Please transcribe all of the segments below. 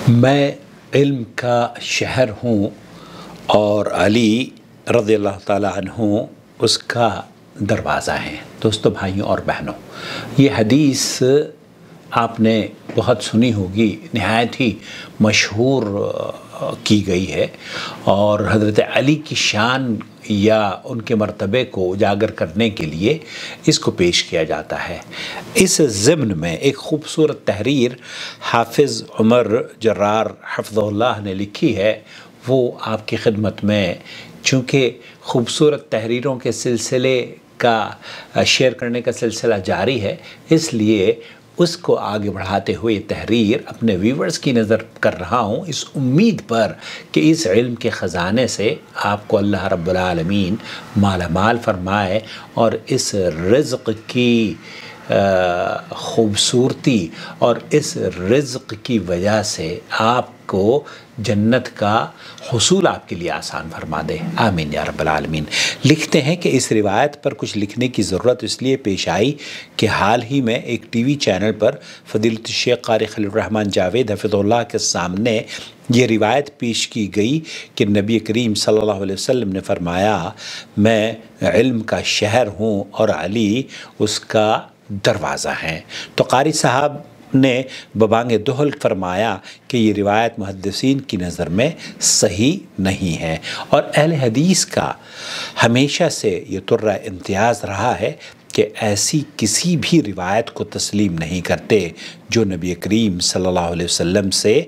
میں علم کا شہر ہوں اور علی رضی اللہ تعالیٰ عنہ اس کا دروازہ ہے۔ دوستو، بھائیوں اور بہنوں، یہ حدیث آپ نے بہت سنی ہوگی، نہایت ہی مشہور کی گئی ہے اور حضرت علی کی شان یا ان کے مرتبے کو اجاگر کرنے کے لیے اس کو پیش کیا جاتا ہے۔ اس ضمن میں ایک خوبصورت تحریر حافظ عمر جرار حفظہ اللہ نے لکھی ہے، وہ آپ کی خدمت میں، چونکہ خوبصورت تحریروں کے سلسلے کا شیئر کرنے کا سلسلہ جاری ہے، اس لیے اس کو آگے بڑھاتے ہوئے یہ تحریر اپنے ویورز کی نظر کر رہا ہوں، اس امید پر کہ اس علم کے خزانے سے آپ کو اللہ رب العالمین مالا مال فرمائے اور اس رزق کی خوبصورتی اور اس رزق کی وجہ سے آپ کو جنت کا حصول آپ کے لیے آسان فرما دے، آمین یا رب العالمین۔ لکھتے ہیں کہ اس روایت پر کچھ لکھنے کی ضرورت اس لیے پیش آئی کہ حال ہی میں ایک ٹی وی چینل پر فضیلت الشیخ قاری خلیل الرحمن جاوید حفظہ اللہ کے سامنے یہ روایت پیش کی گئی کہ نبی کریم صلی اللہ علیہ وسلم نے فرمایا، میں علم کا شہر ہوں اور علی اس کا دروازہ ہیں۔ تو قاری صاحب نے ببانگ دہل فرمایا کہ یہ روایت محدثین کی نظر میں صحیح نہیں ہے، اور اہل حدیث کا ہمیشہ سے یہ طرہ امتیاز رہا ہے کہ ایسی کسی بھی روایت کو تسلیم نہیں کرتے جو نبی کریم صلی اللہ علیہ وسلم سے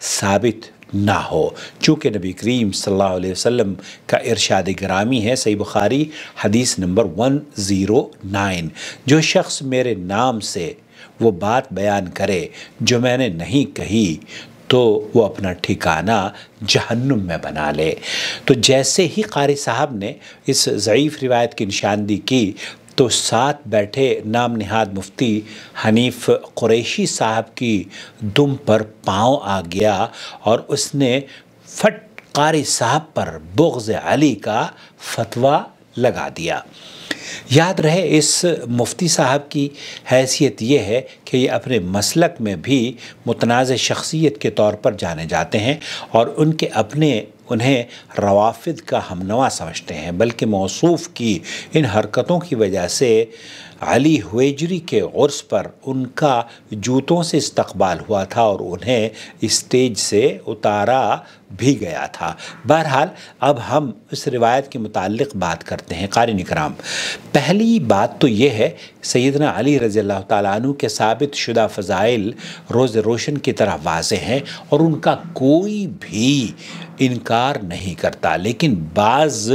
ثابت نہ ہو، چونکہ نبی کریم صلی اللہ علیہ وسلم کا ارشاد گرامی ہے، صحیح بخاری حدیث نمبر 109، جو شخص میرے نام سے وہ بات بیان کرے جو میں نے نہیں کہی تو وہ اپنا ٹھکانہ جہنم میں بنا لے۔ تو جیسے ہی قاری صاحب نے اس ضعیف روایت کی نشاندہی کی تو ساتھ بیٹھے نام نہاد مفتی حنیف قریشی صاحب کی دم پر پاؤں آ گیا اور اس نے فٹ قاری صاحب پر بغض علی کا فتویٰ لگا دیا۔ یاد رہے، اس مفتی صاحب کی حیثیت یہ ہے کہ یہ اپنے مسلک میں بھی متنازع شخصیت کے طور پر جانے جاتے ہیں اور ان کے اپنے انہیں روافض کا ہمنوا سمجھتے ہیں، بلکہ موصوف کی ان حرکتوں کی وجہ سے علی حویجری کے عرس پر ان کا جوتوں سے استقبال ہوا تھا اور انہیں اسٹیج سے اتارا بھی گیا تھا۔ بہرحال اب ہم اس روایت کے متعلق بات کرتے ہیں۔ قارئین کرام، پہلی بات تو یہ ہے، سیدنا علی رضی اللہ تعالیٰ عنہ کے ثابت شدہ فضائل روز روشن کی طرح واضح ہیں اور ان کا کوئی بھی انکار نہیں کرتا، لیکن بعض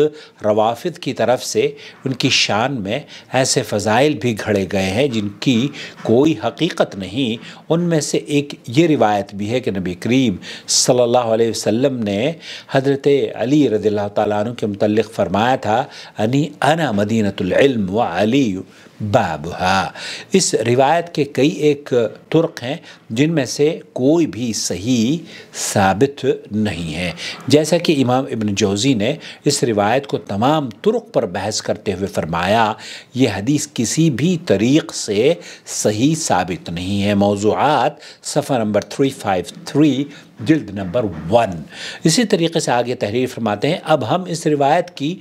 روافض کی طرف سے ان کی شان میں ایسے فضائل بھی گھڑے گئے ہیں جن کی کوئی حقیقت نہیں۔ ان میں سے ایک یہ روایت بھی ہے کہ نبی کریم صلی اللہ علیہ وسلم نے حضرت علی رضی اللہ تعالیٰ عنہ کے متعلق فرمایا تھا، انا مدینۃ العلم وعلی بابھا۔ اس روایت کے کئی ایک طرق ہیں جن میں سے کوئی بھی صحیح ثابت نہیں ہے، جیسا کہ امام ابن جوزی نے اس روایت کو تمام طرق پر بحث کرتے ہوئے فرمایا، یہ حدیث کسی بھی طریق سے صحیح ثابت نہیں ہے۔ موضوعات صفحہ نمبر 353 جلد نمبر 1۔ اسی طریقے سے آگے تحریر فرماتے ہیں، اب ہم اس روایت کی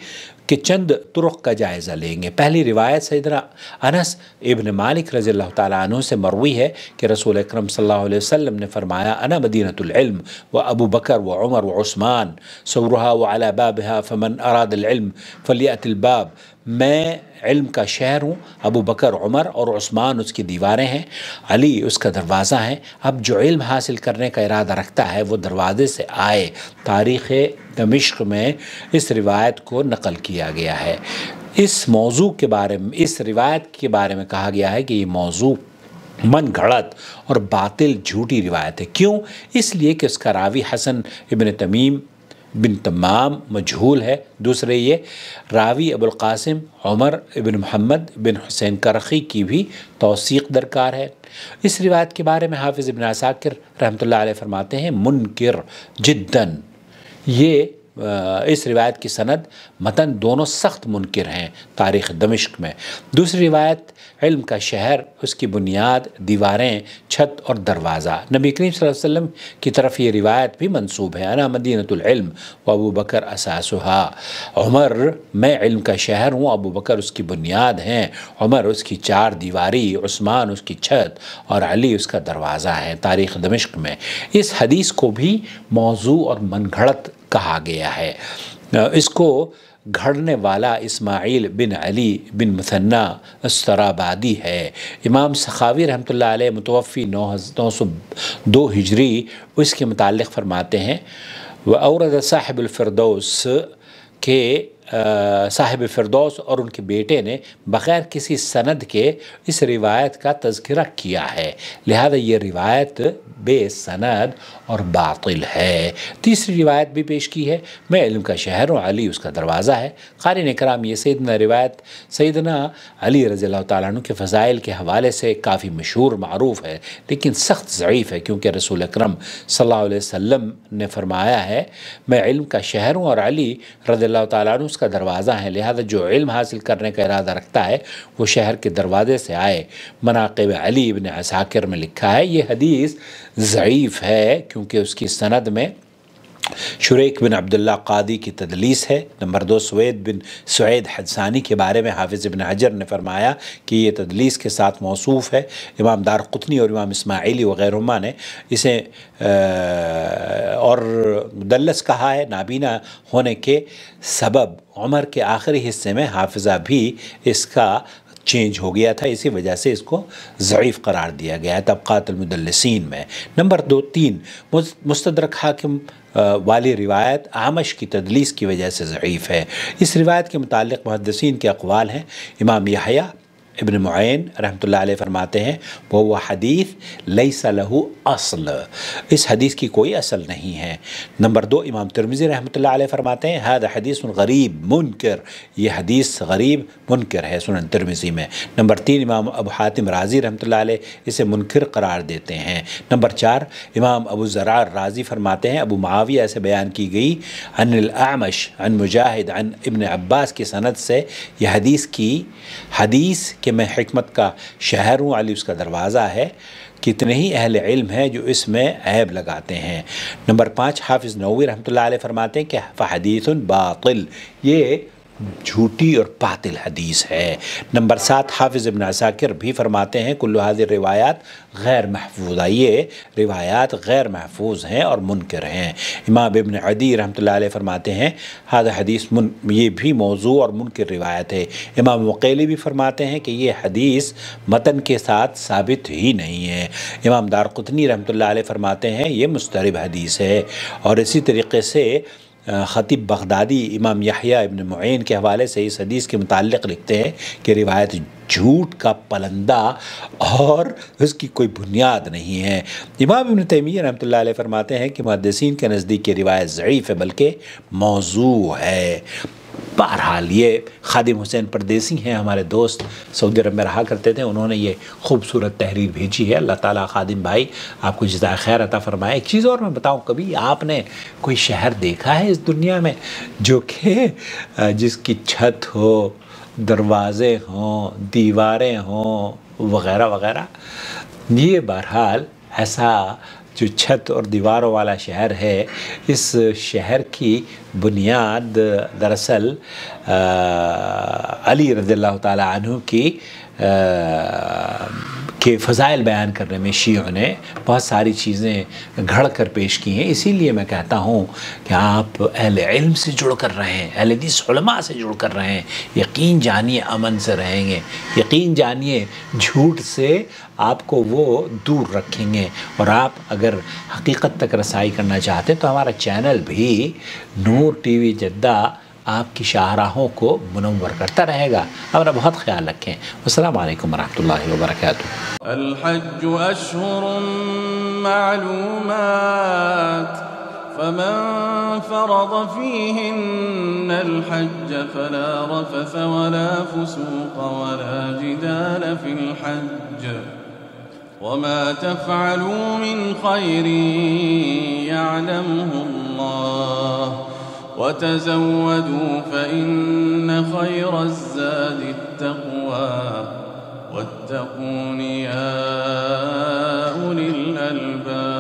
کہ چند طرق کا جائزہ لیں گے۔ پہلی روایت سیدنا انس ابن مالک رضی اللہ تعالیٰ عنہ سے مروی ہے کہ رسول اکرم صلی اللہ علیہ وسلم نے فرمایا، انا مدینۃ العلم و ابو بکر و عمر و عثمان سورہا وعلی بابہا فمن اراد العلم فلیأت الباب۔ میں علم کا شہر ہوں، ابو بکر عمر اور عثمان اس کی دیواریں ہیں، علی اس کا دروازہ ہیں۔ اب جو علم حاصل کرنے کا ارادہ رکھتا ہے وہ دروازے سے آئے۔ تاریخ دمشق میں اس روایت کو نقل کیا گیا ہے۔ اس موضوع کے بارے میں، اس روایت کے بارے میں کہا گیا ہے کہ یہ موضوع من گھڑت اور باطل جھوٹی روایت ہے۔ کیوں؟ اس لیے کہ اس کا راوی حسن ابن تمیم بن تمام مجہول ہے۔ دوسرے یہ راوی ابو القاسم عمر ابن محمد بن حسین کرخی کی بھی توثیق درکار ہے۔ اس روایت کے بارے میں حافظ ابن عساکر رحمۃ اللہ علیہ فرماتے ہیں، منکر جداً، یہ اس روایت کی سند متن دونوں سخت منکر ہیں تاریخ دمشق میں۔ دوسری روایت علم کا شہر، اس کی بنیاد، دیواریں، چھت اور دروازہ۔ نبی کریم صلی اللہ علیہ وسلم کی طرف یہ روایت بھی منسوب ہے، انا مدینۃ العلم و ابو بکر اساسہا، عمر میں علم کا شہر ہوں، ابو بکر اس کی بنیاد ہیں، عمر اس کی چار دیواری، عثمان اس کی چھت اور علی اس کا دروازہ ہے، تاریخ دمشق میں۔ اس حدیث کو بھی موضوع اور من گھڑت کہا گیا ہے۔ اس کو گھڑنے والا اسماعیل بن علی بن مثنیٰ السرابادی ہے۔ امام سخاوی رحمۃ اللہ علیہ متوفی 902 ہجری اس کے متعلق فرماتے ہیں، وَأَوْرَدَ صاحب الفردوس کہ صاحب فردوس اور ان کے بیٹے نے بغیر کسی سند کے اس روایت کا تذکرہ کیا ہے، لہذا یہ روایت بے سند اور باطل ہے۔ تیسری روایت بھی پیش کی ہے، میں علم کا شہر ہوں، علی اس کا دروازہ ہے۔ قارئین اکرام، یہ روایت سیدنا علی رضی اللہ تعالیٰ عنہ کے فضائل کے حوالے سے کافی مشہور معروف ہے، لیکن سخت ضعیف ہے، کیونکہ رسول اکرم صلی اللہ علیہ وسلم نے فرمایا ہے میں علم کا شہر ہوں اور علی رضی اللہ تعالیٰ عنہ اس کا دروازہ ہے، لہذا جو علم حاصل کرنے کا ارادہ رکھتا ہے وہ شہر کے دروازے سے آئے۔ مناقب علی ابن عساکر میں لکھا ہے یہ حدیث ضعیف ہے، کیونکہ اس کی سند میں شریک بن عبداللہ قادی کی تدلیس ہے۔ نمبر 2، سوید بن سعید حدثانی کے بارے میں حافظ ابن حجر نے فرمایا کہ یہ تدلیس کے ساتھ موصوف ہے۔ امام دارقطنی اور امام اسماعیلی وغیرہما نے اسے اور مدلس کہا ہے۔ نابینا ہونے کے سبب عمر کے آخری حصے میں حافظہ بھی اس کا چینج ہو گیا تھا، اسی وجہ سے اس کو ضعیف قرار دیا گیا ہے طبقات المدلسین میں۔ نمبر 3، مستدرک حاکم والی روایت اعمش کی تدلیس کی وجہ سے ضعیف ہے۔ اس روایت کے متعلق محدثین کے اقوال ہیں۔ امام یحییٰ ابن معین رحمۃ اللہ علیہ فرماتے ہیں وہ حدیث لیس لہ اصل، اس حدیث کی کوئی اصل نہیں ہے۔ نمبر 2، امام ترمذی رحمۃ اللہ علیہ فرماتے ہیں ھذا حدیث غریب منکر، یہ حدیث غریب منکر ہے سنن ترمذی میں۔ نمبر 3، امام ابو حاتم رازی رحمۃ اللہ علیہ اسے منکر قرار دیتے ہیں۔ نمبر 4، امام ابو زرع رازی فرماتے ہیں ابو معاویہ سے بیان کی گئی عن الاعمش عن مجاہد عن ابن عباس کی سند سے یہ حدیث کہ میں حکمت کا شہر ہوں، علی اس کا دروازہ ہے، کتنے ہی اہل علم ہیں جو اس میں عیب لگاتے ہیں۔ نمبر 5، حافظ نووی رحمۃ اللہ علیہ فرماتے ہیں کہ فحدیث باطل، یہ جھوٹی اور باطل حدیث ہے۔ نمبر 7، حافظ ابن عساکر بھی فرماتے ہیں کل هذه روایات غیر محفوظہ، یہ روایات غیر محفوظ ہیں اور منکر ہیں۔ امام ابن عدی رحمۃ اللہ علیہ فرماتے ہیں هذا حدیث یہ بھی موضوع اور منکر روایت ہے۔ امام مقیلی بھی فرماتے ہیں کہ یہ حدیث متن کے ساتھ ثابت ہی نہیں ہے۔ امام دارقطنی رحمۃ اللہ علیہ فرماتے ہیں یہ مضطرب حدیث ہے، اور اسی طریقے سے خطیب بغدادی امام یحییٰ ابن معین کے حوالے سے اس حدیث کے متعلق لکھتے ہیں کہ روایت جھوٹ کا پلندہ اور اس کی کوئی بنیاد نہیں ہے۔ امام ابن تیمیہ رحمۃ اللہ علیہ فرماتے ہیں کہ محدثین کے نزدیک یہ روایت ضعیف ہے بلکہ موضوع ہے۔ بہرحال یہ خادم حسین پردیسی ہیں، ہمارے دوست سعودی عرب میں رہا کرتے تھے، انہوں نے یہ خوبصورت تحریر بھیجی ہے۔ اللہ تعالیٰ خادم بھائی آپ کو جزائے خیر عطا فرمائے۔ ایک چیز اور میں بتاؤں، کبھی آپ نے کوئی شہر دیکھا ہے اس دنیا میں جو کہ جس کی چھت ہو، دروازے ہوں، دیواریں ہوں وغیرہ وغیرہ؟ یہ بہرحال ایسا جو چھت اور دیواروں والا شہر ہے، اس شہر کی بنیاد دراصل علی رضی اللہ تعالیٰ عنہ کے فضائل بیان کرنے میں شیعوں نے بہت ساری چیزیں گھڑ کر پیش کی ہیں۔ اسی لیے میں کہتا ہوں کہ آپ اہل علم سے جڑ کر رہے ہیں، اہل حدیث علماء سے جڑ کر رہے ہیں، یقین جانیے امن سے رہیں گے، یقین جانیے جھوٹ سے آپ کو وہ دور رکھیں گے۔ اور آپ اگر حقیقت تک رسائی کرنا چاہتے ہیں تو ہمارا چینل بھی نور ٹی وی جدہ آپ کی شاہراہوں کو منور کرتا رہے گا۔ اپنا بہت خیال رکھیں۔ السلام علیکم ورحمۃ اللہ وبرکاتہ۔ الحج اشہر معلومات فمن فرض فيهن الحج فلا رفث ولا فسوق ولا جدال في الحج وما تفعلوا من خير يعلمه الله وتزودوا فإن خير الزاد التقوى واتقون يا أولي الألباب